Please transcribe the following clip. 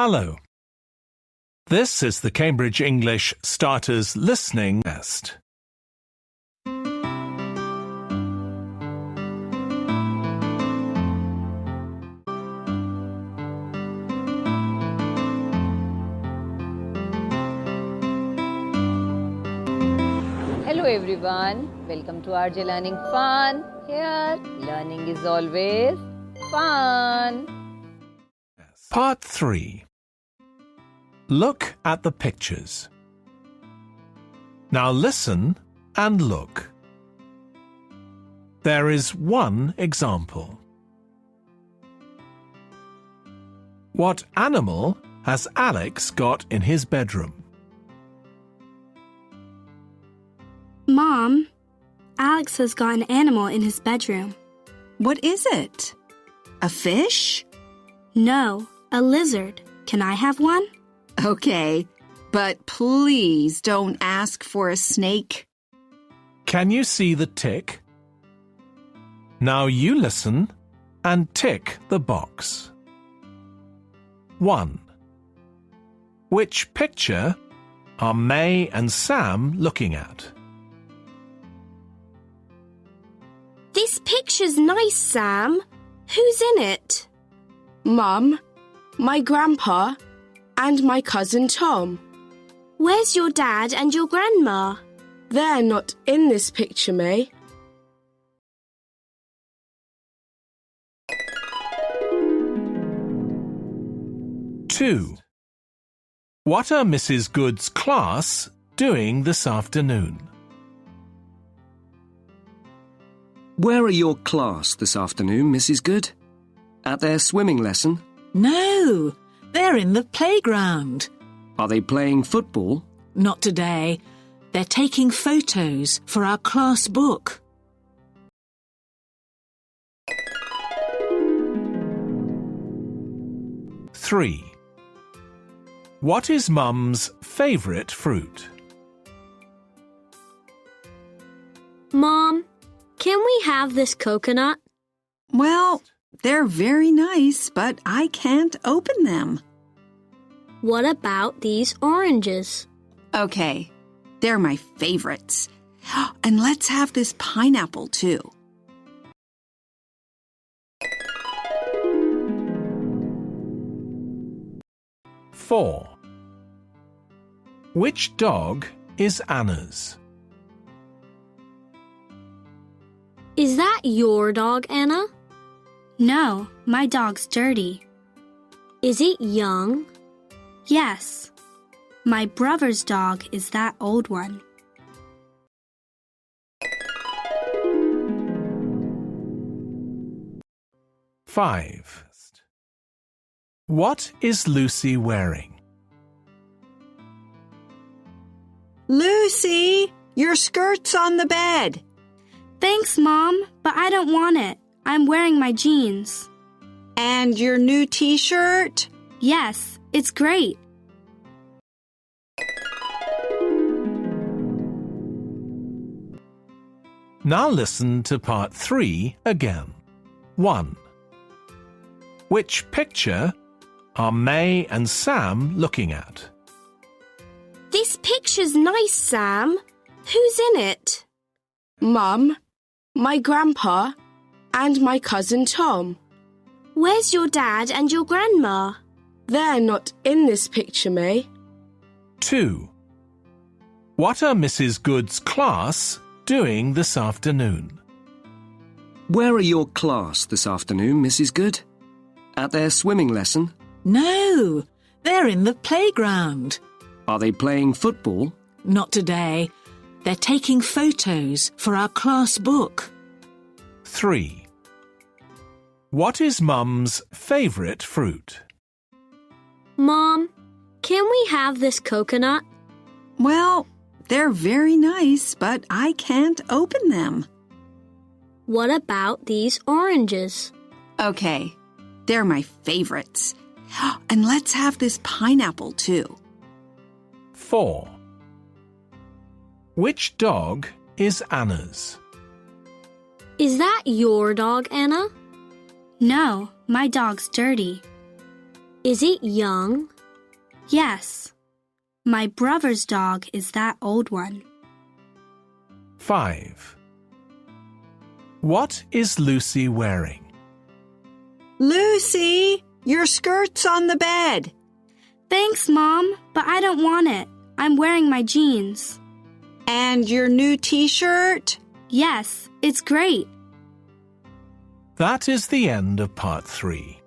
Hello. This is the Cambridge English Starters Listening Test. Hello everyone, welcome to RJ Learning Fun. Here, learning is always fun. Part 3. Look at the pictures. Now listen and look. There is one example. What animal has Alex got in his bedroom? Mom, Alex has got an animal in his bedroom. What is it? A fish? No, a lizard. Can I have one? Okay, but please don't ask for a snake. Can you see the tick? Now you listen and tick the box. 1. Which picture are May and Sam looking at? This picture's nice, Sam. Who's in it? Mum, my grandpa, and my cousin Tom. Where's your dad and your grandma? They're not in this picture, May. Two. What are Mrs. Good's class doing this afternoon? Where are your class this afternoon, Mrs. Good? At their swimming lesson? No, they're in the playground. Are they playing football? Not today. They're taking photos for our class book. Three. What is Mum's favourite fruit? Mom, can we have this coconut? Well, they're very nice, but I can't open them. What about these oranges? Okay, they're my favorites. And let's have this pineapple too. Four. Which dog is Anna's? Is that your dog, Anna? No, my dog's dirty. Is it young? Yes. My brother's dog is that old one. Five. What is Lucy wearing? Lucy, your skirt's on the bed. Thanks, Mom, but I don't want it. I'm wearing my jeans. And your new t-shirt? Yes, it's great. Now listen to part 3 again. 1. Which picture are May and Sam looking at? This picture's nice, Sam. Who's in it? Mum, my grandpa, and my cousin Tom. Where's your dad and your grandma? They're not in this picture, May. 2. What are Mrs. Good's class doing this afternoon? Where are your class this afternoon, Mrs. Good? At their swimming lesson? No, they're in the playground. Are they playing football? Not today. They're taking photos for our class book. 3. What is Mum's favourite fruit? Mom, can we have this coconut? Well, they're very nice, but I can't open them. What about these oranges? Okay, they're my favorites. And let's have this pineapple too. 4. Which dog is Anna's? Is that your dog, Anna? No, my dog's dirty. Is it young? Yes. My brother's dog is that old one. 5. What is Lucy wearing? Lucy, your skirt's on the bed. Thanks, Mom, but I don't want it. I'm wearing my jeans. And your new t-shirt? Yes, it's great. That is the end of part 3.